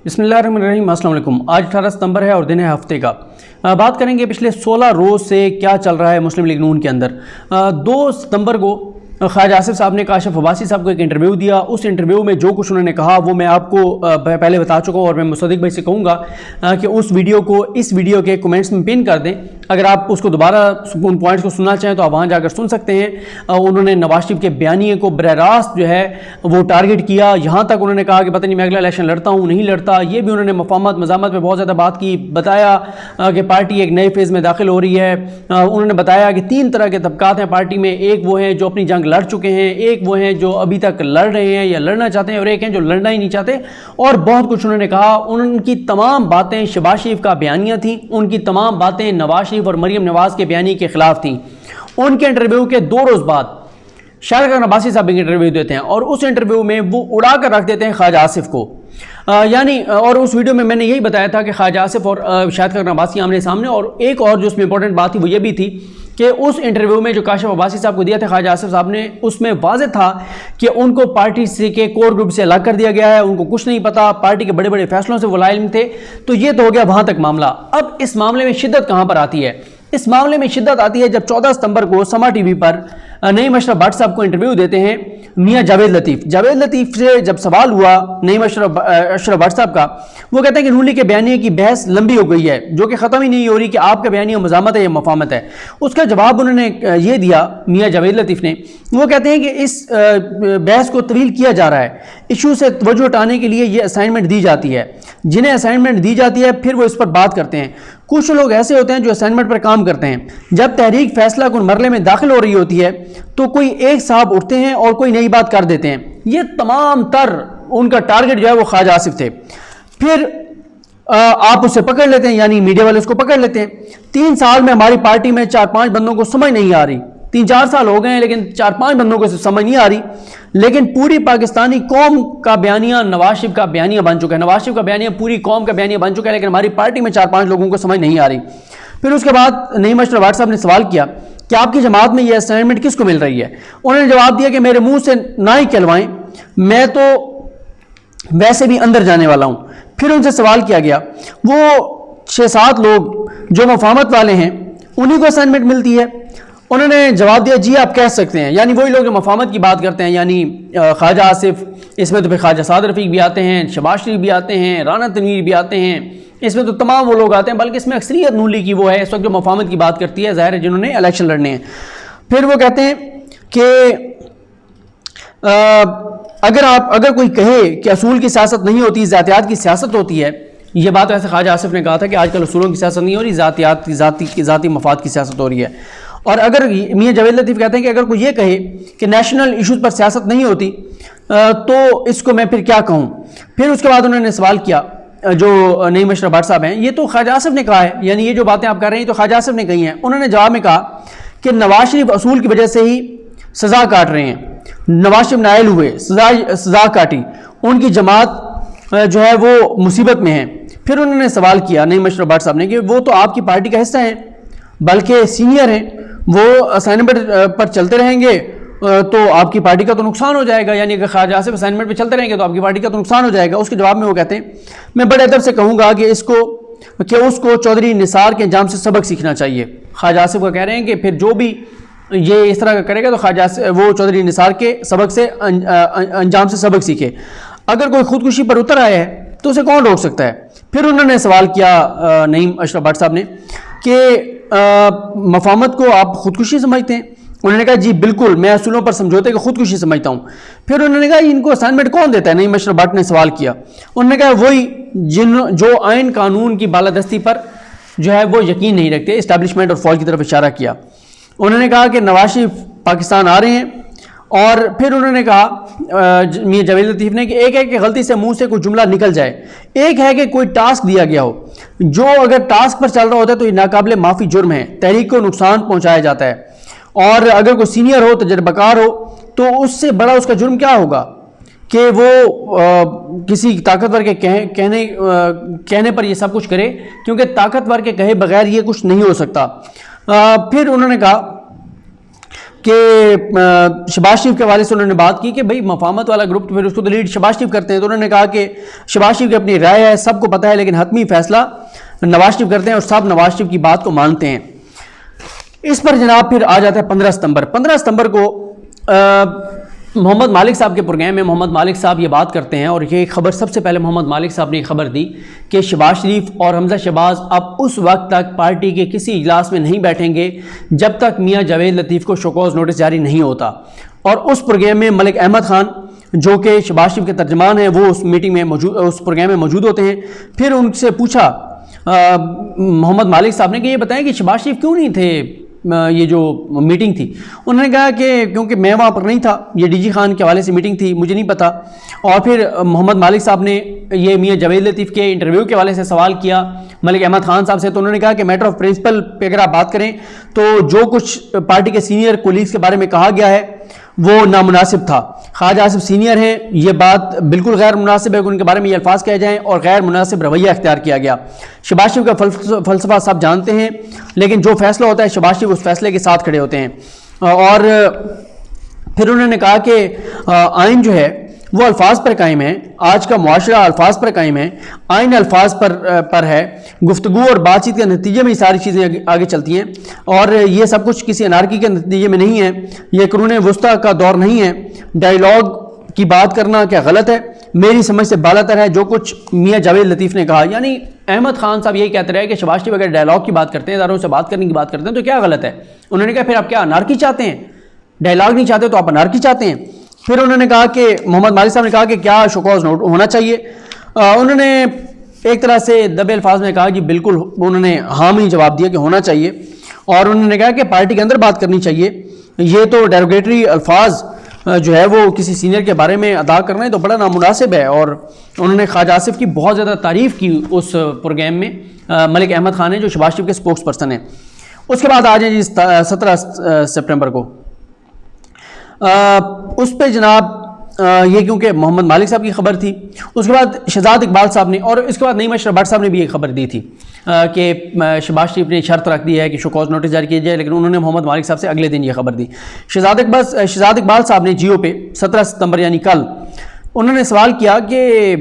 बिस्मिल्लाहिर्रहमानिर्रहीम। अस्सलाम वालेकुम। आज 18 सितंबर है और दिन है हफ्ते का। बात करेंगे पिछले 16 रोज़ से क्या चल रहा है मुस्लिम लीग नून के अंदर। 2 सितंबर को ख्वाजा आसिफ साहब ने काशिफ अब्बासी साहब को एक इंटरव्यू दिया। उस इंटरव्यू में जो कुछ उन्होंने कहा वो मैं आपको पहले बता चुका हूँ और मैं मुसद्दिक भाई से कहूँगा कि उस वीडियो को इस वीडियो के कमेंट्स में पिन कर दें। अगर आप उसको दोबारा उन पॉइंट्स को सुनना चाहें तो आप वहाँ जाकर सुन सकते हैं। उन्होंने नवाज शरीफ के बयानिए को बरह रास्त जो है वो टारगेट किया। यहाँ तक उन्होंने कहा कि पता नहीं मैं अगला इलेक्शन लड़ता हूँ नहीं लड़ता। ये भी उन्होंने मफाहमत मज़ामत पर बहुत ज़्यादा बात की। बताया कि पार्टी एक नए फेज़ में दाखिल हो रही है। उन्होंने बताया कि 3 तरह के तबकात हैं पार्टी में। एक वो हैं जो अपनी जंग लड़ चुके हैं, एक वो हैं जो अभी तक लड़ रहे हैं या लड़ना चाहते हैं, और एक हैं जो लड़ना ही नहीं चाहते। और बहुत कुछ उन्होंने कहा। उनकी तमाम बातें शहबाज शरीफ का बयानिया थी। उनकी तमाम बातें नवाज शरीफ और मरीम नवाज के बयानी के खिलाफ थी। उनके इंटरव्यू के 2 रोज़ बाद शाहिद खान अब्बासी साहब एक इंटरव्यू देते हैं और उस इंटरव्यू में वो उड़ा कर रख देते हैं ख्वाजा आसिफ को। यानी और उस वीडियो में मैंने यही बताया था कि ख्वाजा आसिफ और शाहिद खान अब्बासी आमने सामने। और एक और जो उसमें इंपॉर्टेंट बात थी वो ये भी थी कि उस इंटरव्यू में जो काशिफ अब्बासी साहब को दिया था ख्वाजा आसिफ साहब ने, उसमें वाज़ेह था कि उनको पार्टी से के कोर ग्रुप से अलग कर दिया गया है। उनको कुछ नहीं पता, पार्टी के बड़े बड़े फैसलों से वो लाइल थे। तो ये तो हो गया वहाँ तक मामला। अब इस मामले में शिद्दत कहाँ पर आती है? इस मामले में शिद्दत आती है जब 14 सितंबर को समा टीवी पर नईम अशरफ भट्ट साहब को इंटरव्यू देते हैं मियां जावेद लतीफ़। जावेद लतीफ़ से जब सवाल हुआ नईम अशरफ भट्ट साहब का, वो कहते हैं कि नून लीग के बयानिए की बहस लंबी हो गई है जो कि ख़त्म ही नहीं हो रही कि आपका बयानिया मज़ामत है या मफाहमत है। उसका जवाब उन्होंने ये दिया मियां जावेद लतीफ़ ने। वो कहते हैं कि इस बहस को तवील किया जा रहा है। इशू से तवज्जो हटाने के लिए ये असाइनमेंट दी जाती है। जिन्हें असाइनमेंट दी जाती है फिर वो इस पर बात करते हैं। कुछ लोग ऐसे होते हैं जो असाइनमेंट पर काम करते हैं। जब तहरीक फैसला कुन मरले में दाखिल हो रही होती है तो कोई एक साहब उठते हैं और कोई नई बात कर देते हैं। ये तमाम तर उनका टारगेट जो है वो ख्वाजा आसिफ थे। फिर आप उसे पकड़ लेते हैं, यानी मीडिया वाले उसको पकड़ लेते हैं। 3 साल में हमारी पार्टी में 4-5 बंदों को समझ नहीं आ रही। 3-4 साल हो गए हैं लेकिन 4-5 बंदों को समझ नहीं आ रही। लेकिन पूरी पाकिस्तानी कौम का बयानिया नवाज शरीफ का बयानिया बन चुका है। नवाज शरीफ का बयानिया पूरी कौम का बयानिया बन चुका है, लेकिन हमारी पार्टी में 4-5 लोगों को समझ नहीं आ रही। फिर उसके बाद नईम अशरफ भट्ट साहब ने सवाल किया कि आपकी जमात में ये असाइनमेंट किसको मिल रही है? उन्होंने जवाब दिया कि मेरे मुंह से ना ही कहलवाएं, मैं तो वैसे भी अंदर जाने वाला हूं। फिर उनसे सवाल किया गया, वो 6-7 लोग जो मफाहमत वाले हैं उन्हीं को असाइनमेंट मिलती है? उन्होंने जवाब दिया जी आप कह सकते हैं। यानी वही लोग जो मफाहमत की बात करते हैं, यानी ख्वाजा आसिफ, इसमें तो फिर ख्वाजा साद रफ़ीक भी आते हैं, शहबाज शरीफ भी आते हैं, राना तनवीर भी आते हैं, इसमें तो तमाम वो लोग आते हैं। बल्कि इसमें अक्सरियत नून लीग की वो है इस वक्त जो मफाहमत की बात करती है, ज़ाहिर है जिन्होंने इलेक्शन लड़ने हैं। फिर वो कहते हैं कि अगर कोई कहे कि असूल की सियासत नहीं होती, ज़ातियात की सियासत होती है। ये बात वैसे ख्वाजा आसिफ ने कहा था कि आजकल असूलों की सियासत नहीं हो रही, ज़ाती मफाद की सियासत हो रही है। और अगर मियां जावेद लतीफ़ कहते हैं कि अगर कोई ये कहे कि नेशनल इश्यूज़ पर सियासत नहीं होती तो इसको मैं फिर क्या कहूँ? फिर उसके बाद उन्होंने सवाल किया जो नईम अशरफ भट्ट साहब हैं, ये तो ख्वाजा आसिफ ने कहा है, यानी ये जो बातें आप कर रहे हैं तो ख्वाजा आसिफ ने कही हैं। उन्होंने जवाब में कहा कि नवाज शरीफ असूल की वजह से ही सज़ा काट रहे हैं। नवाज शरीफ नायल हुए, सज़ा काटी, उनकी जमात जो है वो मुसीबत में है। फिर उन्होंने सवाल किया नईम अशरफ भट्ट साहब ने कि वो तो आपकी पार्टी का हिस्सा हैं, बल्कि सीनियर हैं, वो असाइनमेंट पर चलते रहेंगे तो आपकी पार्टी का तो नुकसान हो जाएगा। यानी अगर ख्वाजा आसिफ असाइनमेंट पर चलते रहेंगे तो आपकी पार्टी का तो नुकसान हो जाएगा। उसके जवाब में वो कहते हैं मैं बड़े अदब से कहूँगा कि उसको चौधरी निसार के अंजाम से सबक सीखना चाहिए। ख्वाजा आसिफ का कह रहे हैं कि फिर जो भी ये इस तरह का करेगा तो ख्वाजा वो चौधरी निसार के सबक से अंजाम से सबक सीखे। अगर कोई खुदकुशी पर उतर आया है तो उसे कौन रोक सकता है? फिर उन्होंने सवाल किया नईम अशरफ भट्ट साहब ने कि मफाहमत को आप खुदकुशी समझते हैं? उन्होंने कहा जी बिल्कुल, मैं असूलों पर समझौते को खुदकुशी समझता हूँ। फिर उन्होंने कहा इनको असाइनमेंट कौन देता है? नईम अशरफ भट्ट ने सवाल किया। उन्होंने कहा वही जो आइन कानून की बालादस्ती पर जो है वो यकीन नहीं रखते, इस्टेब्लिशमेंट और फौज की तरफ इशारा किया। उन्होंने कहा कि नवाज शरीफ पाकिस्तान आ रहे हैं। और फिर उन्होंने कहा मियां जावेद लतीफ़ ने कि एक है कि गलती से मुंह से कोई जुमला निकल जाए, एक है कि कोई टास्क दिया गया हो, जो अगर टास्क पर चल रहा होता है तो ये नाकाबिले माफ़ी जुर्म है, तहरीक को नुकसान पहुंचाया जाता है। और अगर कोई सीनियर हो, तजर्बाकार हो, तो उससे बड़ा उसका जुर्म क्या होगा कि वो किसी ताकतवर के कहने पर ये सब कुछ करे, क्योंकि ताकतवर के कहे बगैर ये कुछ नहीं हो सकता। फिर उन्होंने कहा کہ شہباز شریف کے حوالے سے انہوں نے بات کی کہ بھئی مفاہمت والا گروپ تو پھر اس کو تو لیڈ شہباز شریف کرتے ہیں، تو انہوں نے کہا کہ شہباز شریف کی اپنی رائے ہے، سب کو پتہ ہے، لیکن حتمی فیصلہ نواز شریف کرتے ہیں اور سب نواز شریف کی بات کو مانتے ہیں۔ اس پر جناب پھر آ جاتا ہے 15 ستمبر کو محمد مالک صاحب کے پروگرام میں محمد مالک صاحب یہ بات کرتے ہیں، اور یہ خبر سب سے پہلے محمد مالک صاحب نے خبر دی کہ شہباز شریف اور حمزہ شہباز اب اس وقت تک پارٹی کے کسی اجلاس میں نہیں بیٹھیں گے جب تک میاں جاوید لطیف کو شوکوز نوٹس جاری نہیں ہوتا۔ اور اس پروگرام میں ملک احمد خان جو کہ شہباز شریف کے ترجمان ہیں وہ اس میٹنگ میں اس پروگرام میں موجود ہوتے ہیں۔ پھر ان سے پوچھا محمد مالک صاحب نے کہ یہ بتائیں کہ شہباز شریف کیوں نہیں تھے یہ جو میٹنگ تھی؟ انہوں نے کہا کہ کیونکہ میں وہاں پر نہیں تھا، یہ ڈی جی خان کے حوالے سے میٹنگ تھی، مجھے نہیں پتا۔ اور پھر محمد مالک صاحب نے یہ میاں جاوید لطیف کے انٹرویو کے حوالے سے سوال کیا ملک احمد خان صاحب سے، تو انہوں نے کہا کہ میٹر آف پرنسپل پہ اگر آپ بات کریں تو جو کچھ پارٹی کے سینئر کولیگز کے بارے میں کہا گیا ہے وہ نامناسب تھا۔ خواجہ آصف سینئر ہیں، یہ بات بالکل غیر مناسب ہے کہ ان کے بارے میں یہ الفاظ کہے جائیں، اور غیر مناسب رویہ اختیار کیا گیا۔ شہباز شریف کا فلسفہ سب جانتے ہیں، لیکن جو فیصلہ ہوتا ہے شہباز شریف اس فیصلے کے ساتھ کھڑے ہوتے ہیں۔ اور پھر انہوں نے کہا کہ آئین جو ہے وہ الفاظ پر قائم ہے، آج کا معاشرہ الفاظ پر قائم ہے، آئین الفاظ پر ہے، گفتگو اور بات چیت کے نتیجے میں یہ ساری چیزیں آگے چلتی ہیں، اور یہ سب کچھ کسی انارکی کے نتیجے میں نہیں ہے، یہ قرون وسطیٰ کا دور نہیں ہے۔ ڈائیلاگ کی بات کرنا کیا غلط ہے؟ میری سمجھ سے بالاتر ہے جو کچھ میاں جاوید لطیف نے کہا۔ یعنی احمد خان صاحب یہی کہتے رہے کہ شہباز شریف اگر ڈائیلاگ کی بات کرتے ہیں، اداروں سے بات کرنے کی بات کرتے ہیں تو کیا غلط ہے؟ انہوں نے کہا پھر آپ کیا انارکی چاہتے ہیں؟ ڈائیلاگ نہیں چاہتے تو آپ انارکی چاہتے ہیں؟ پھر انہوں نے کہا کہ محمد مالک صاحب نے کہا کہ کیا شوکوز نوٹ ہونا چاہیے؟ انہوں نے ایک طرح سے دبے الفاظ میں کہا کہ بالکل، انہوں نے ہاں میں جواب دیا کہ ہونا چاہیے، اور انہوں نے کہا کہ پارٹی کے اندر بات کرنی چاہیے، یہ تو ڈیروگیٹری الفاظ جو ہے وہ کسی سینئر کے بارے میں ادا کرنا ہے تو بڑا نامناسب ہے۔ اور انہوں نے خواجہ آصف کی بہت زیادہ تعریف کی اس پروگرام میں، ملک احمد خان ہیں جو شہباز شریف کے سپوکس پرسن ہیں۔ اس کے بعد آ جائیں جی 17 سپٹمبر کو، اس پہ جناب یہ کیونکہ محمد مالک صاحب کی خبر تھی، اس کے بعد شہزاد اقبال صاحب نے، اور اس کے بعد نعیم اشرف بٹ صاحب نے بھی ایک خبر دی تھی کہ شہباز شریف نے شرط رکھ دی ہے کہ شوکوز نوٹس جاری کیا جائے، لیکن انہوں نے محمد مالک صاحب سے اگلے دن یہ خبر دی۔ شہزاد اقبال صاحب نے جیو پہ 17 ستمبر یعنی کل انہوں نے سوال کیا کہ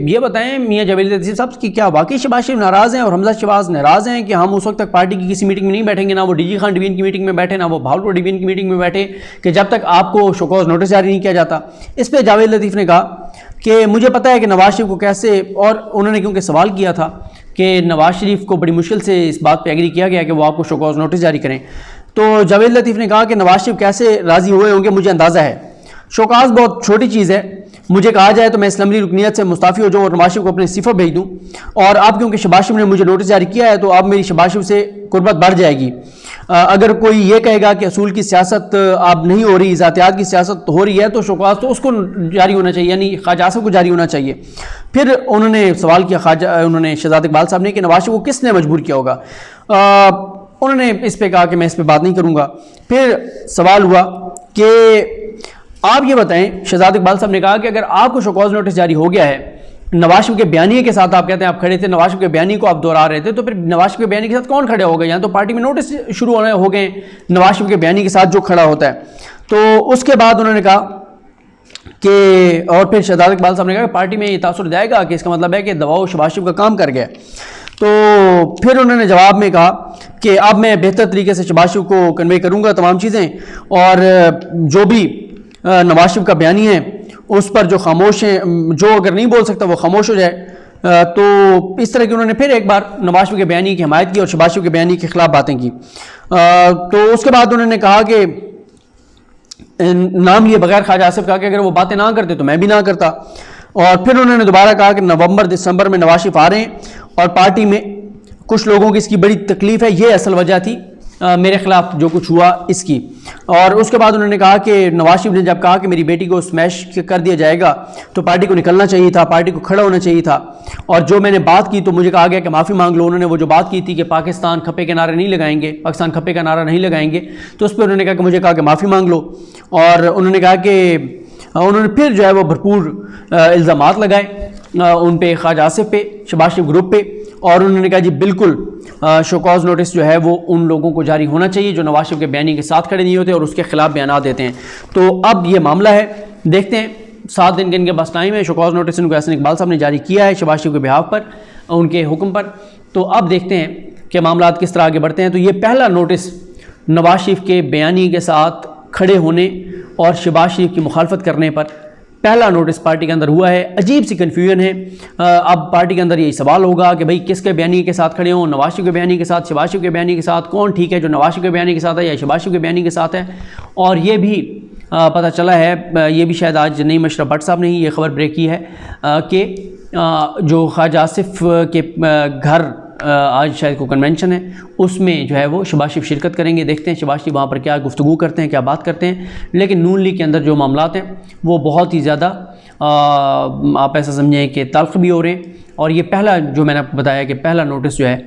یہ بتائیں میاں جاوید لطیف صاحب کہ کیا واقعی شہباز شریف ناراض ہیں اور حمزہ شہباز ناراض ہیں کہ ہم اس وقت تک پارٹی کی کسی میٹنگ میں نہیں بیٹھیں گے، نہ وہ ڈی جی خان ڈویژن کی میٹنگ میں بیٹھے، نہ وہ بھاولپور ڈویژن کی میٹنگ میں بیٹھے، کہ جب تک آپ کو شوکوز نوٹس جاری نہیں کیا جاتا۔ اس پہ جاوید لطیف نے کہا کہ مجھے پتہ ہے کہ نواز شریف کو کیسے، اور انہوں نے کیونکہ سوال کیا تھا کہ نواز شریف کو بڑی مشکل سے اس بات پہ ایگری کیا گیا کہ وہ آپ کو شوکوز نوٹس جاری کریں، تو جاوید لطیف نے کہا کہ نواز شریف کیسے راضی ہوئے ہوں گے مجھے اندازہ ہے، شوکاز بہت چھوٹی چیز ہے، مجھے کہا جائے تو میں اسمبلی رکنیت سے مستعفی ہو جاؤں اور نواز شریف کو اپنے استعفیٰ بھیج دوں، اور اب کیونکہ شہباز شریف نے مجھے نوٹس جاری کیا ہے تو اب میری شہباز شریف سے قربت بڑھ جائے گی۔ اگر کوئی یہ کہے گا کہ اصول کی سیاست اب نہیں ہو رہی، ذاتیات کی سیاست ہو رہی ہے، تو شوکاز تو اس کو جاری ہونا چاہیے، یعنی خواجہ آصف کو جاری ہونا چاہیے۔ پھر انہوں نے سوال کیا انہوں نے شہزاد اقبال صاحب نے کہ نواز شریف کو کس نے مجبور کیا ہوگا؟ انہوں نے اس پہ کہا کہ میں اس پہ بات نہیں کروں گا۔ پھر سوال ہوا کہ آپ یہ بتائیں، شہزاد اقبال صاحب نے کہا کہ اگر آپ کو شوکوز نوٹس جاری ہو گیا ہے، نواز شریف کے بیانیے کے ساتھ آپ کہتے ہیں آپ کھڑے تھے، نواز شریف کے بیانیے کو آپ دہرا رہے تھے، تو پھر نواز شریف کے بیانیے کے ساتھ کون کھڑے ہو گئے؟ یہاں تو پارٹی میں نوٹس شروع ہونے ہو گئے نواز شریف کے بیانیے کے ساتھ جو کھڑا ہوتا ہے۔ تو اس کے بعد انہوں نے کہا کہ، اور پھر شہزاد اقبال صاحب نے کہا کہ پارٹی میں یہ تاثر جائے گا کہ اس کا مطلب ہے کہ دباؤ شہباز شریف کا کام کر گیا۔ تو پھر انہوں نے جواب میں کہا کہ اب میں بہتر طریقے سے شہباز شریف کو کنوے کروں گا تمام چیزیں، اور جو بھی نواز شریف کا بیانی ہے اس پر جو خاموش ہیں، جو اگر نہیں بول سکتا وہ خاموش ہو جائے۔ تو اس طرح کہ انہوں نے پھر ایک بار نواز شریف کے بیانی کی حمایت کی اور شہباز شریف کے بیانی کے خلاف باتیں کی۔ تو اس کے بعد انہوں نے کہا کہ نام لیے بغیر خواجہ آصف کہا کہ اگر وہ باتیں نہ کرتے تو میں بھی نہ کرتا۔ اور پھر انہوں نے دوبارہ کہا کہ نومبر دسمبر میں نواز شریف آ رہے ہیں اور پارٹی میں کچھ لوگوں کی اس کی بڑی تکلیف ہے، یہ اصل وجہ تھی میرے خلاف جو کچھ ہوا اس کی۔ اور اس کے بعد انہوں نے کہا کہ نواز شریف نے جب کہا کہ میری بیٹی کو اسمیش کر دیا جائے گا تو پارٹی کو نکلنا چاہیے تھا، پارٹی کو کھڑا ہونا چاہیے تھا، اور جو میں نے بات کی تو مجھے کہا گیا کہ معافی مانگ لو۔ انہوں نے وہ جو بات کی تھی کہ پاکستان کھپے کے نعرے نہیں لگائیں گے، پاکستان کھپے کا نعرہ نہیں لگائیں گے، تو اس پہ انہوں نے کہا کہ مجھے کہا کہ معافی مانگ لو، اور انہوں نے کہا کہ انہوں نے پھر جو ہے وہ بھرپور الزامات لگائے उन पे ख्वाजा आसिफ पे, शहबाज शरीफ ग्रुप पे, और उन्होंने कहा जी बिल्कुल शोकॉज नोटिस जो है वो उन लोगों को जारी होना चाहिए जो नवाज शरीफ के बयानी के साथ खड़े नहीं होते और उसके खिलाफ बयान देते हैं। तो अब ये मामला है, देखते हैं, 7 दिन के इनके पास टाइम है। शोकॉज नोटिस इनको एहसन इकबाल साहब ने जारी किया है शहबाज शरीफ के बिहाफ पर, उनके हुक्म पर। तो अब देखते हैं कि मामला किस तरह आगे बढ़ते हैं। तो ये पहला नोटिस नवाज शरीफ के बयानी के साथ खड़े होने और शहबाज शरीफ की मुखालफत करने पर पहला नोटिस पार्टी के अंदर हुआ है। अजीब सी कन्फ्यूजन है। अब पार्टी के अंदर यही सवाल होगा कि भाई किसके बयानी के साथ खड़े हों, नवाज शरीफ के बयानी के साथ, शहबाज शरीफ के बयानी के साथ, कौन ठीक है, जो नवाज शरीफ के बयानी के साथ है या शहबाज शरीफ के बयानी के साथ है। और ये भी पता चला है, ये भी शायद आज नईम अशरफ भट्ट साहब ने ही ये खबर ब्रेक की है कि जो ख्वाजा आसिफ के घर आज शायद को कन्वेंशन है, उसमें जो है वो शहबाज शरीफ शिरकत करेंगे। देखते हैं शहबाज शरीफ वहाँ पर क्या गुफ्तगू करते हैं, क्या बात करते हैं। लेकिन नून लीग के अंदर जो मामलात हैं वो बहुत ही ज़्यादा आप ऐसा समझें कि तल्ख भी हो रहे हैं। और ये पहला जो मैंने आपको बताया कि पहला नोटिस जो है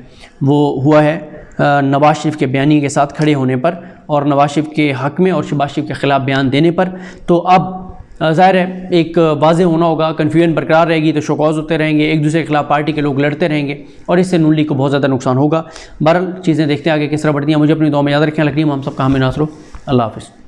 वो हुआ है नवाज शरीफ के बयानी के साथ खड़े होने पर और नवाज शरीफ के हक़ में और शहबाज शरीफ के ख़िलाफ़ बयान देने पर। तो अब ज़ाहिर है एक वाज़े होना होगा, कन्फ्यूजन बरकरार रहेगी तो शोकॉज होते रहेंगे, एक दूसरे के खिलाफ पार्टी के लोग लड़ते रहेंगे और इससे नून लीग को बहुत ज़्यादा नुकसान होगा। बहरहाल चीज़ें देखते हैं आगे किस तरह बढ़ती हैं। मुझे अपनी दुआ में याद रखें। लकीम हम सबका हमें नासरो। अल्लाह हाफ़िज़।